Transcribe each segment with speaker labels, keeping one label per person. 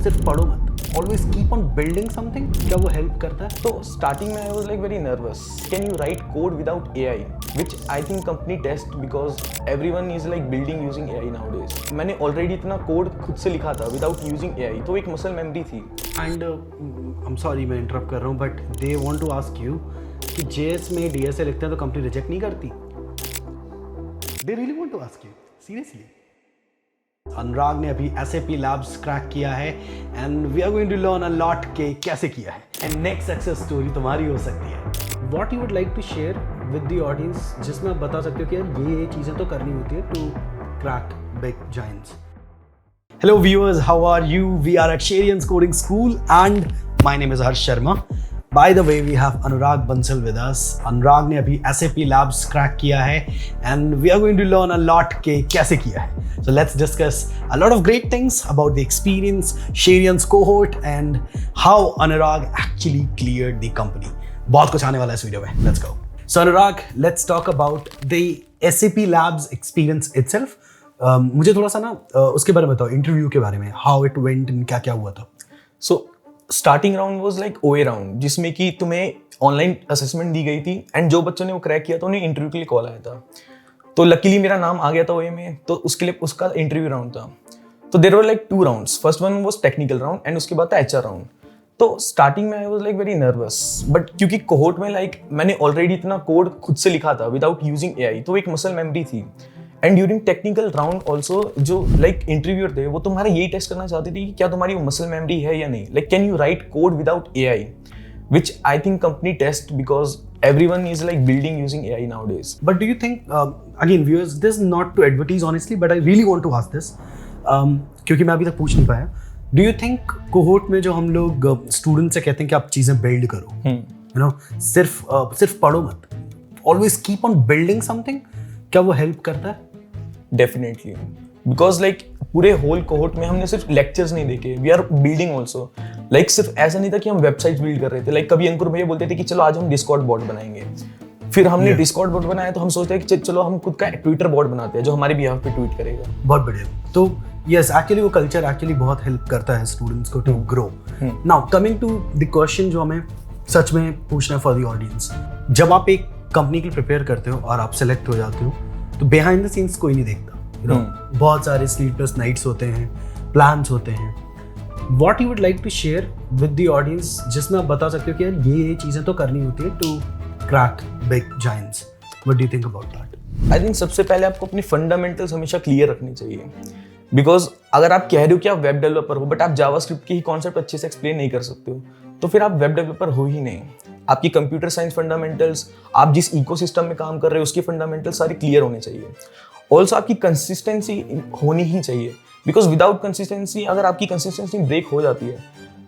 Speaker 1: सिर्फ पढ़ो मत, always keep on building something, क्या वो हेल्प करता है?
Speaker 2: तो स्टार्टिंग में I was like very nervous, can you write code without AI, which I think company test because everyone is like building using AI nowadays. मैंने already इतना code खुद से लिखा था विदाउट यूजिंग एआई, तो एक मसल मेमोरी थी।
Speaker 1: And I am sorry मैं इंटरप्ट कर रहा हूँ, but they want to ask you कि जेएस में डीएसए लिखते हैं तो कंपनी रिजेक्ट नहीं करती? They really want to ask you seriously. Anurag ने अभी SAP Labs क्रैक किया है and we are going to learn a lot के कैसे किया है, एंड नेक्स्ट सक्सेस स्टोरी तुम्हारी हो सकती है। What you would like to share with the audience जिसमें आप बता सकते हो कि यार ये चीज़ें तो करनी होती है to crack big giants. Hello viewers, how are you? We are at Sharian's Coding School and my name is Harsh Sharma. By the way, we have Anurag Bansal with us. Anurag ने अभी SAP Labs crack किया है and we are going to learn a lot के कैसे किया है. So let's discuss a lot of great things about the experience, Sharian's cohort and how Anurag actually cleared the company. बहुत कुछ आने वाला है इस वीडियो में. Let's go. So Anurag, let's talk about the SAP Labs experience itself. मुझे थोड़ा सा ना उसके बारे में बताओ, इंटरव्यू के बारे में, हाउ इट वेंट एंड क्या क्या हुआ था।
Speaker 2: So starting round was like ओए राउंड, जिसमें कि तुम्हें ऑनलाइन असेसमेंट दी गई थी एंड जो बच्चों ने वो क्रैक किया था उन्हें इंटरव्यू के लिए कॉल आया था। तो लकीली मेरा नाम आ गया था ओए में, तो उसके लिए उसका इंटरव्यू राउंड था। तो there were like 2 rounds, first one was technical round and उसके बाद था HR राउंड। तो स्टार्टिंग में I was like very nervous, but क्योंकि कोहोर्ट में लाइक मैंने ऑलरेडी इतना कोड खुद से लिखा था विदाउट यूजिंग एआई, तो एक मसल मेमोरी थी। And during technical round also जो लाइक इंटरव्यूअर थे वो तुम्हारा यही टेस्ट करना चाहते थे कि क्या तुम्हारी वो मसल मेमोरी है या नहीं, like can you write code without AI, which I think company test because everyone is like building using AI nowadays.
Speaker 1: But do you think, again viewers, this not to advertise honestly, but I really want to ask this क्योंकि मैं अभी तक पूछ नहीं पाया। Do you think cohort में जो हम लोग स्टूडेंट से कहते हैं कि आप चीज़ें बिल्ड करो, यू नो, सिर्फ पढ़ो मत, always keep on building something, क्या वो हेल्प करता है?
Speaker 2: डेफिनेटली, बिकॉज लाइक पूरे होल कोहोर्ट में हमने सिर्फ लेक्चर्स नहीं देखे, we are building also. Like सिर्फ ऐसा नहीं था कि हम वेबसाइट्स बिल्ड कर रहे थे, लाइक कभी अंकुर भैया बोलते थे कि चलो आज हम डिस्कॉर्ड बॉट बनाएंगे, फिर हमने डिस्कॉर्ड बॉट बनाया तो हम सोचते हैं कि चलो हम खुद का ट्विटर बॉट बनाते हैं जो हमारे बिहाफ पे ट्वीट करेगा।
Speaker 1: बहुत बढ़िया। तो यस, एक्चुअली वो कल्चर एक्चुअली बहुत हेल्प करता है स्टूडेंट्स को to grow. Now coming to the question जो हमें सच में पूछना है फॉर द ऑडियंस, जब आप एक कंपनी के लिए प्रिपेयर करते हो और आप सेलेक्ट हो जाते हो तो बिहाइंड द सीन्स कोई नहीं देखता, यू नो, बहुत सारे स्लीपलेस नाइट्स होते हैं, प्लान्स होते हैं। What you would like to share with the audience जिसमें आप बता सकते हो कि यार ये चीज़ें तो करनी होती है to crack big giants, what do you think about that?
Speaker 2: I think सबसे पहले आपको अपनी फंडामेंटल्स हमेशा क्लियर रखनी चाहिए, बिकॉज अगर आप कह रहे हो कि आप वेब डेवलपर हो बट आप जावास्क्रिप्ट की ही कॉन्सेप्ट अच्छे से एक्सप्लेन नहीं कर सकते हो तो फिर आप वेब डेवलपर हो ही नहीं। आपकी कंप्यूटर साइंस फंडामेंटल्स, आप जिस इकोसिस्टम में काम कर रहे हो उसके फंडामेंटल्स सारे क्लियर होने चाहिए। ऑल्सो आपकी कंसिस्टेंसी होनी ही चाहिए, बिकॉज विदाउट कंसिस्टेंसी, अगर आपकी कंसिस्टेंसी ब्रेक हो जाती है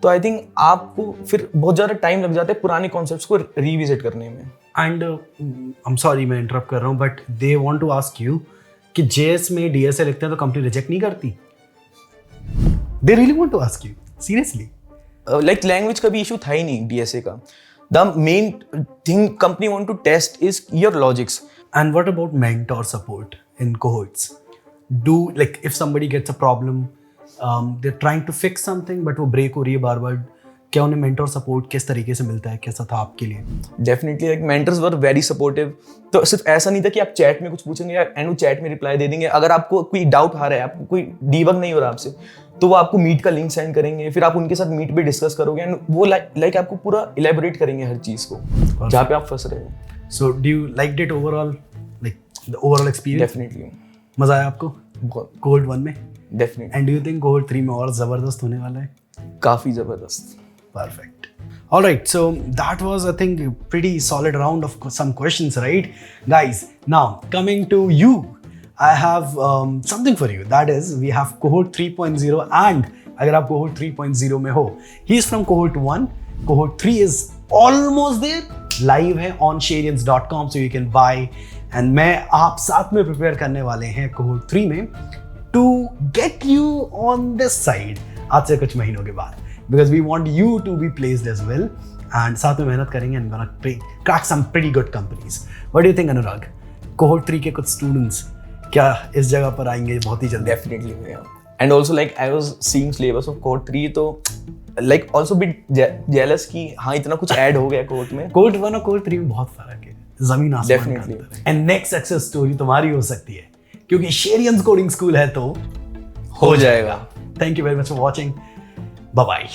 Speaker 2: तो आई थिंक आपको फिर बहुत ज़्यादा टाइम लग जाता है पुराने कॉन्सेप्ट्स को रिविजिट करने में।
Speaker 1: एंड आई एम सॉरी मैं इंटरप्ट कर रहा हूँ, but they want to ask you कि जेएस में डीएसए लिखते हैं तो कंपनी रिजेक्ट नहीं करती? They really want to ask you seriously.
Speaker 2: Like language का भी इशू था ही नहीं डीएसए का। The main thing company want to test is your logics.
Speaker 1: And what about mentor support in cohorts? Do, like, if somebody gets a problem, they're trying to fix something but वो break हो रही है बार बार, क्या उन्हें mentor support किस तरीके से मिलता है, कैसा था आपके लिए?
Speaker 2: Definitely, like mentors were very supportive. तो सिर्फ ऐसा नहीं था कि आप चैट में कुछ पूछेंगे एंड वो चैट में रिप्लाई दे देंगे। अगर आपको कोई डाउट आ रहा है, आपको कोई डीबग नहीं हो रहा आपसे, तो वो आपको मीट का लिंक सेंड करेंगे, फिर आप उनके साथ मीट पे डिस्कस करोगे एंड वो लाइक आपको पूरा इलेबोरेट करेंगे हर चीज़ को जहाँ पे आप फंस रहे हो।
Speaker 1: So do you liked it overall, like the overall experience?
Speaker 2: Definitely.
Speaker 1: मजा आया आपको
Speaker 2: बहुत,
Speaker 1: कोहोर्ट 1 में?
Speaker 2: Definitely.
Speaker 1: And do you think cohort 3 में और ज़बरदस्त होने वाला है?
Speaker 2: काफ़ी ज़बरदस्त।
Speaker 1: Perfect. All right, so that was, I think, a pretty solid round of some questions, right? Guys, now coming to you, I have something for you. That is, we have cohort 3.0 and अगर आप cohort 3.0 में हो, he is from cohort 1. Cohort 3 is almost there. Live है on Sharians.com so you can buy. And मैं आप साथ में prepare करने वाले हैं cohort 3 में to get you on this side आज से कुछ महीनों के बाद, because we want you to be placed as well and साथ में मेहनत करेंगे and gonna crack some pretty good companies. What do you think, Anurag? cohort 3 के कुछ students क्या इस जगह पर आएंगे बहुत ही जल्दी?
Speaker 2: Definitely भैया, and also like I was seeing syllabus of code 3 तो लाइक ऑल्सो बिट जेलस कि हाँ इतना कुछ ऐड हो गया कोड में.
Speaker 1: कोड 1 और कोड 3 में बहुत फर्क है, जमीन आसमान का
Speaker 2: Definitely.
Speaker 1: अंतर है. एंड नेक्स्ट सक्सेस स्टोरी तुम्हारी हो सकती है क्योंकि शेरियंस कोडिंग स्कूल है तो
Speaker 2: हो जाएगा.
Speaker 1: Thank you very much for watching. Bye bye.